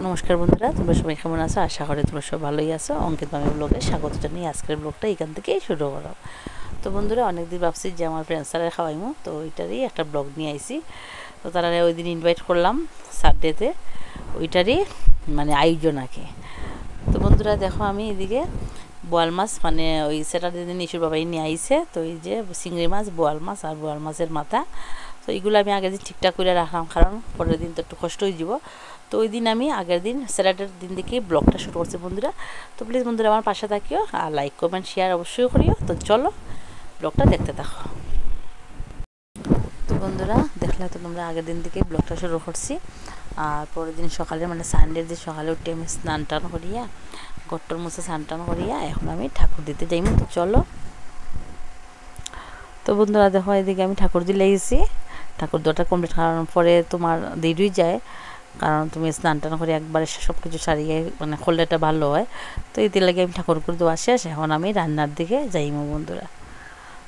নমস্কার বন্ধুরা, তোমরা সবাই কেমন আছো? আশা করি তোমরা সব ভালোই আছো। অঙ্কিত মামি ব্লগে স্বাগত জানিয়ে আজকের ব্লগটা এখান থেকেই শুরু করলাম। তো বন্ধুরা, অনেকদিন ভাবছি যে আমার ফ্রেন্ডসরা খাওয়াইমো, তো ওইটারই একটা ব্লগ নিয়ে আইছি। তো তারা ওই দিন ইনভাইট করলাম সানডেতে, ওইটারই মানে আয়োজন আঁকে। তো বন্ধুরা দেখো, আমি এদিকে বোয়াল মাছ মানে ওই স্যাটারডে দিন ইস্যুর বাবাই নিয়ে আইছে। তো এই যে চিংড়ি মাছ, বোয়াল মাছ আর বোয়াল মাছের মাথা, তো এইগুলো আমি আগের দিন ঠিকঠাক করে রাখলাম, কারণ পরের দিন তো একটু কষ্ট হয়ে যাব। তো ওই দিন আমি আগের দিন স্যাটারডের দিন থেকে ব্লগটা শুরু করছি বন্ধুরা। তো প্লিজ বন্ধুরা আমার পাশে থাকিও আর লাইক কমেন্ট শেয়ার অবশ্যই করিও। তো চলো ব্লগটা দেখতে থাকো। তো বন্ধুরা দেখলে তো তোমরা আগের দিন থেকে ব্লগটা শুরু করছি। আর পরের দিন সকালে মানে সানডের দিন সকালে উঠে আমি স্নান টান করিয়া গট্টর মুছে স্নান টান করিয়া এখন আমি ঠাকুর দিতে যাইমু। তো চলো। তো বন্ধুরা দেখো, এদিকে আমি ঠাকুর দিলে গেছি। ঠাকুর দেওয়াটা কমপ্লিট করার পরে তোমার দেরি যায়, কারণ তুমি স্নান টান করে একবারে সব কিছু সারিয়ে মানে করলেটা ভালো হয়। তো এতে লাগে আমি ঠাকুর দেওয়া শেষ, এখন আমি রান্নার দিকে যাইমো বন্ধুরা।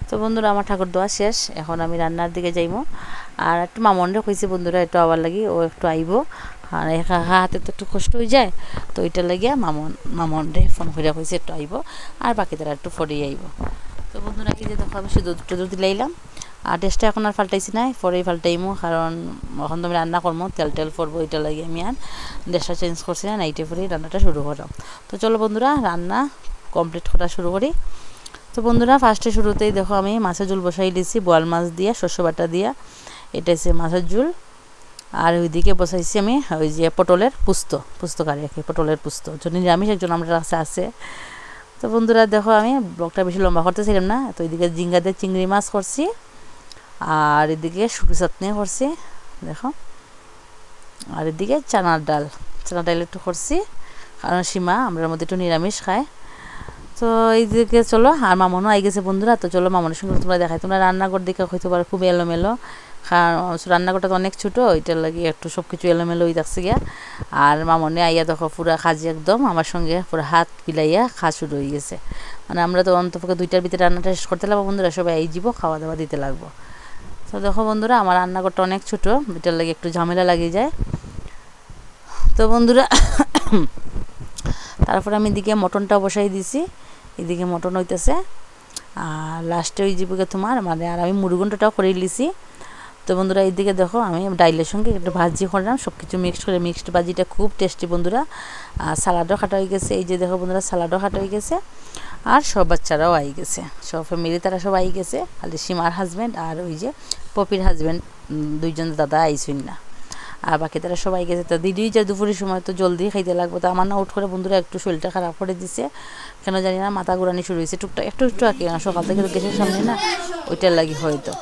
তো বন্ধুরা আমার ঠাকুর দেওয়া শেষ, এখন আমি রান্নার দিকে যাইমো। আর একটু মামনরে কইছি বন্ধুরা একটু আবার লাগি, ও একটু আইব। আর একা হাতে তো একটু কষ্ট হয়ে যায়, তো ওইটা লাগিয়া মামনরে ফোন করিয়া কইছে একটু আইব, আর বাকি তারা একটু ফরিয়ে আইব। তো বন্ধুরা কি যে দেখো, আমি শুধু দুধ দিলাইলাম। আর ড্রেসটা এখন আর পাল্টাইছি না, পরেই পাল্টাইমো, কারণ এখন তো আমি রান্না করবো, তেল পরবো, ওইটা লাগে আমি আর ড্রেসটা চেঞ্জ করছি না, নাইটে পরেই রান্নাটা শুরু করলাম। তো চলো বন্ধুরা রান্না কমপ্লিট করা শুরু করি। তো বন্ধুরা ফার্স্টে শুরুতেই দেখো আমি মাছের ঝোল বসাই দিয়েছি, বোয়াল মাছ দিয়া শস্য বাটা দিয়া, এটা হচ্ছে মাছের ঝোল। আর ওইদিকে বসাইছি আমি ওই যে পটলের পুস্ত কারি আর কি, পটলের পুস্ত, নিরামিষ একজন আমরা কাছে আছে। তো বন্ধুরা দেখো, আমি ব্লগটা বেশি লম্বা করতেছিলাম না। তো এদিকে জিঙ্গা দিয়ে চিংড়ি মাছ করছি, আর এদিকে শুকনো চাটনি করছি দেখো, আর এদিকে চানার ডাল একটু করছি, কারণ সীমা আমরা মধ্যে একটু নিরামিষ খায়। তো এইদিকে চলো, আর মামনও আই গেছে বন্ধুরা। তো চলো মামনের সঙ্গে তোমরা দেখাই। তোমরা রান্নাঘর দিকে হয়তো পারো খুব এলোমেলো, কারণ রান্নাঘরটা তো অনেক ছোটো, ওইটার লাগে একটু সব কিছু এলোমেলো হয়ে থাকছে গিয়া। আর মামনে আইয়া দেখো পুরা কাজে একদম আমার সঙ্গে পুরো হাত পিলাইয়া খাওয়া শুরু হয়ে গেছে। মানে আমরা তো অন্তপক্ষে 2টার ভিতরে রান্নাটা শেষ করতে লাগবো বন্ধুরা, সবাই এই যাবো, খাওয়া দাওয়া দিতে লাগবো। তো দেখো বন্ধুরা আমার রান্নাঘরটা অনেক ছোটো, এটার লাগে একটু ঝামেলা লাগিয়ে যায়। তো বন্ধুরা তারপরে আমি এদিকে মটনটা বসাই দিছি, এদিকে মটন হইতেছে। আর লাস্টে ওই জীবিকা তোমার মানে আর আমি মুড়িঘণ্টটাও করে লিছি। তো বন্ধুরা এইদিকে দেখো, আমি ডাইলের সঙ্গে একটু ভাজি করলাম, সব কিছু মিক্সড ভাজিটা খুব টেস্টি বন্ধুরা। আর সালাডও কাটা হয়ে গেছে, এই যে দেখো বন্ধুরা সালাডও কাটা হয়ে গেছে। আর সব বাচ্চারাও আই গেছে, সব ফ্যামিলি তারা সব আই গেছে, খালি সীমার হাজব্যান্ড আর ওই যে পপির হাজব্যান্ড, দুইজন দাদা আইসুন না। আর বাকি তারা সবাই গেছে। তো দিদি যে দুপুরের সময় তো জলদি খাইতে লাগবে, তো আমার না উঠ করে বন্ধুরা একটু শরীরটা খারাপ করে দিছে, কেন জানি না, মাথা ঘুরানি শুরু হয়েছে টুকটাক একটু আর কি, সকাল থেকে তো গ্যাসের সামনে না, ওইটার লাগি হয়তো।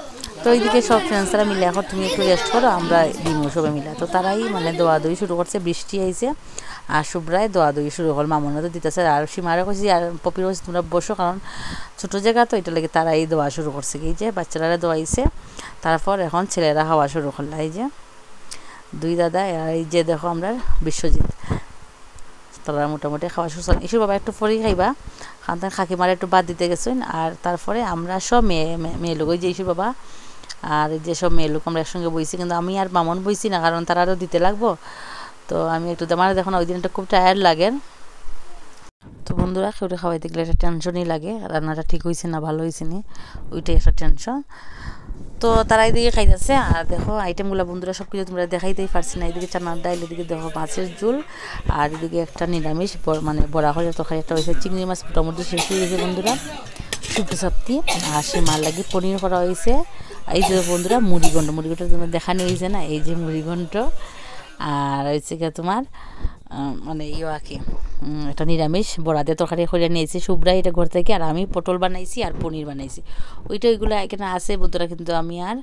তো ওইদিকে সব ফ্রেন্ডসরা মিলে এখন তুমি একটু রেস্ট করো, আমরা দিমো সবাই মিলে। তো তারাই মানে দোয়াদুই শুরু করছে, বৃষ্টি আইছে আর শুভ্রায় দোয়াদুই শুরু করল, মামনা তো দিতেছে। আর সীমারে কইছি আর পপির কইছি তোমরা বসো, কারণ ছোটো জায়গা তো, এটা লাগে তারাই দোয়া শুরু করছে। এই যে বাচ্চারা দোয়াইছে, তারপর এখন ছেলেরা খাওয়া শুরু করলো। এই যে দুই দাদা, আর এই যে দেখো আমরা বিশ্বজিৎ, তারা মোটামুটি খাওয়া শুরু। ইসুর বাবা একটু পরেই খাইবা, কারণ তার কাকিমারা একটু বাদ দিতে গেছেন। আর তারপরে আমরা সব মেয়ে লোক, ওই যে ইসুর বাবা আর যে সব মেয়ে লোক আমরা একসঙ্গে বইছি, কিন্তু আমি আর মামন বইছি না, কারণ তারা আরও দিতে লাগবো। তো আমি একটু আমার দেখো না, ওই দিনটা খুব টায়ার্ড লাগে। তো বন্ধুরা কেউটা খাওয়াইতে গেলে একটা টেনশনই লাগে, রান্নাটা ঠিক হয়েছে না ভালো হয়েছে না, ওইটাই একটা টেনশন। তো তারা এদিকে খাইতেছে। আর দেখো আইটেমগুলো বন্ধুরা সব কিছু তোমরা দেখাইতেই পারছি না। এদিকে চানার ডাল, এদিকে দেখো মাছের ঝোল, আর এদিকে একটা নিরামিষ মানে বড়া করে তরকারি একটা হয়েছে, চিংড়ি মাছ মোটামুটি শেষ হয়ে গেছে বন্ধুরা, শুকনো চাপতি। আর সে মার লাগি পনির করা হয়েছে। এই যে বন্ধুরা মুড়িঘণ্ট তোমার দেখানো হয়েছে না, এই যে মুড়িঘণ্ট। আর হচ্ছে গিয়ে তোমার মানে আর কি একটা নিরামিষ বড়া দিয়ে তরকারি করে নিয়েছি শুভ্রা এটা ঘর থেকে, আর আমি পটল বানাইছি আর পনির বানাইছি। ওইগুলো এখানে আছে বন্ধুরা, কিন্তু আমি আর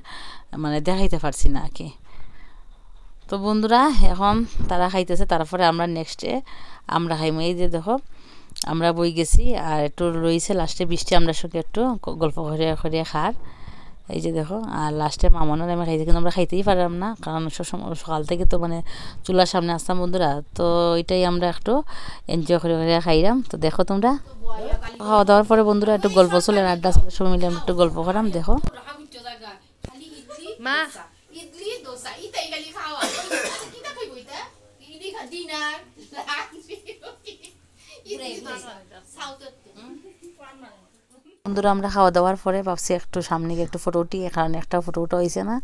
মানে দেখাইতে পারছি না আর কি। তো বন্ধুরা এখন তারা খাইতেছে, তারপরে আমরা নেক্সটে আমরা খাইমো। এই যে দেখো আমরা বই গেছি, আর একটু রয়েছে লাস্টে বৃষ্টি, আমরা সঙ্গে একটু গল্প করে খার। এই যে দেখো, আর লাস্টে মামনের আমি খাইতে, কিন্তু আমরা খাইতেই পারলাম না, কারণ সকাল থেকে তো মানে চুলার সামনে আসতাম বন্ধুরা। তো এটাই আমরা একটু এনজয় করে খাইলাম। তো দেখো তোমরা খাওয়া দাওয়ার পরে বন্ধুরা একটু গল্প চলে, আড্ডা চলে, সবাই মিলে আমরা একটু গল্প করাম। দেখো বন্ধুরা আমরা খাওয়া দাওয়ার পরে ভাবছি একটু সামনে গিয়ে একটু ফটো উঠি, এখানে একটা ফটো উঠা হয়েছে না,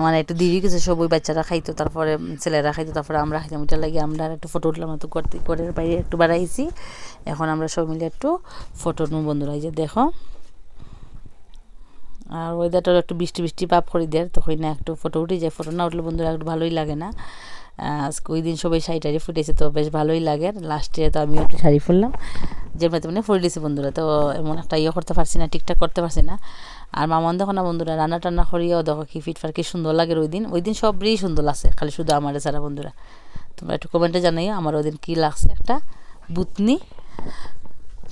মানে একটু দেরি গেছে, সবই বাচ্চারা খাইতো, তারপরে ছেলেরা খাইতো, তারপরে আমরা খাইতাম, ওইটার লাগে আমরা একটু ফটো উঠলাম, তো ঘরের বাইরে একটু বাড়াইছি, এখন আমরা সব মিলে একটু ফটো নেব বন্ধুরা। এই যে দেখো, আর ওয়েদারটা একটু বৃষ্টি বৃষ্টি ভাব করে দেয়, তখন না একটু ফটো উঠে যায়, ফটো না উঠলে বন্ধুরা একটু ভালোই লাগে না। আজকে ওই দিন সবাই শাড়ি টাড়ি ফুটেছে, তো বেশ ভালোই লাগে। লাস্টে তো আমি একটু শাড়ি ফুললাম, যেমন তেমনি ফুল দিয়েছি বন্ধুরা, তো এমন একটা ইয়ে করতে পারছি না, ঠিকঠাক করতে পারছি না। আর মামন দেখো না বন্ধুরা, রান্না টান্না করিয়াও দেখো কি ফিটফার কি সুন্দর লাগে। ওই দিন সবই সুন্দর লাগছে, খালি শুধু আমার ছাড়া। বন্ধুরা তোমরা একটু কমেন্টে জানাইও আমার ওই দিন কী লাগছে, একটা বুতনি।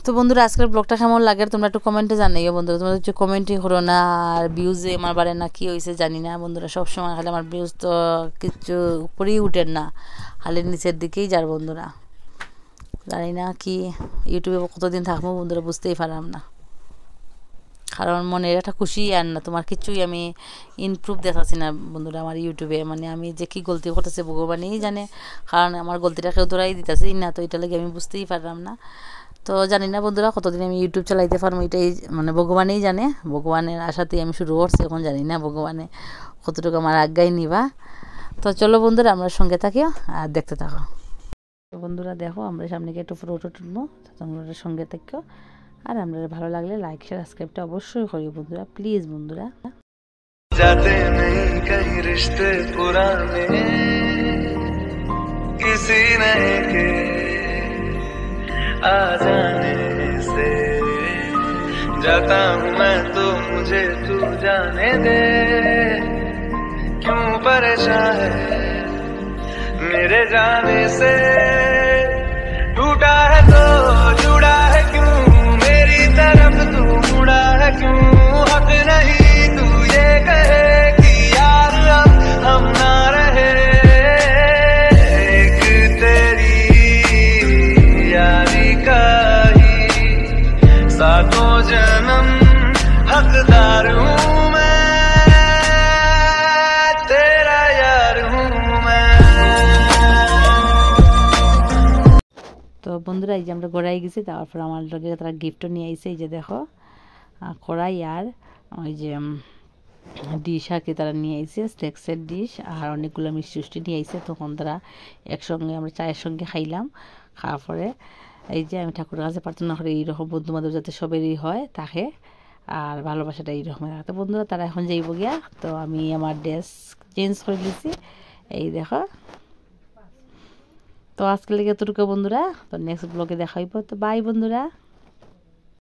তো বন্ধুরা আজকের ব্লগটা কেমন লাগে তোমরা একটু কমেন্টে জানাইও বন্ধুরা, তোমরা কিছু কমেন্টই করো না, আর ভিউজে আমার বাড়ে না, কী হয়েছে জানি না বন্ধুরা। সবসময় খালি আমার ভিউজ তো কিছু উপরেই উঠেন না, খালি নিচের দিকেই যার বন্ধুরা। জানি না কি ইউটিউবে কতদিন থাকবো বন্ধুরা, বুঝতেই পারলাম না, কারণ মনের একটা খুশি আর না, তোমার কিছুই আমি ইমপ্রুভ দেখাচ্ছি না বন্ধুরা আমার ইউটিউবে। মানে আমি যে কী গলতি করতেছে ভগবানই জানে, কারণ আমার গলতিটা কেউ ধরাই দিতেছে না, তো এটা লাগে আমি বুঝতেই পারলাম না। তো জানি না বন্ধুরা কতদিন আমি ইউটিউব চালাইতে পারবো, এটাই মানে ভগবানই জানে, ভগবানের আশাতেই আমি শুরু করছি, এখন জানি না ভগবানে কতটুকু আমার আজ্ঞাই নিবা। তো চলো বন্ধুরা আমরা সঙ্গে থাকিও আর দেখতে থাকো। তো বন্ধুরা দেখো আমরা সামনে গিয়ে একটু ফটো তুলবো, তোমরা সঙ্গে থেকো, আর আমরা ভালো লাগলে লাইক শেয়ার সাবস্ক্রাইবটা অবশ্যই করিও বন্ধুরা, প্লিজ বন্ধুরা। जाते नहीं कहीं रिश्ते पुराने किसी नए के आ जाने से, जाता हूँ मैं तो मुझे तू जाने दे, क्यों परेशान है मेरे जाने से, टूटा है तो जुड़ा है क्यों, मेरी तरफ तू मुड़ा है क्यों, हक नहीं तू ये कहे कि यार अब हम ना रहे, एक तेरी यारी का ही सातों जन्म हकदार हूँ मैं, तेरा यार हूँ मैं। তো বন্ধুরা এই যে আমরা গড়াই গেছি, তারপর আমার লগে তারা গিফটও নিয়ে আইছে, এই যে দেখো কড়াই আর ওই যে ডিশ আর কি তারা নিয়ে আইছে, স্ন্যাক্সের ডিশ, আর অনেকগুলো মিষ্টি নিয়ে আইছে। তখন তারা একসঙ্গে আমরা চায়ের সঙ্গে খাইলাম, খাওয়ার পরে এই যে আমি ঠাকুরের কাছে প্রার্থনা করি এইরকম বন্ধু বান্ধব যাতে সবেরই হয় থাকে, আর ভালোবাসাটা এইরকম থাকে। তো বন্ধুরা তারা এখন যাইব গিয়া, তো আমি আমার ড্রেস চেঞ্জ করে দিয়েছি, এই দেখো। তো আজকে লেগে এতটুকু বন্ধুরা, তো নেক্সট ব্লগে দেখা হইব, তো বাই বন্ধুরা।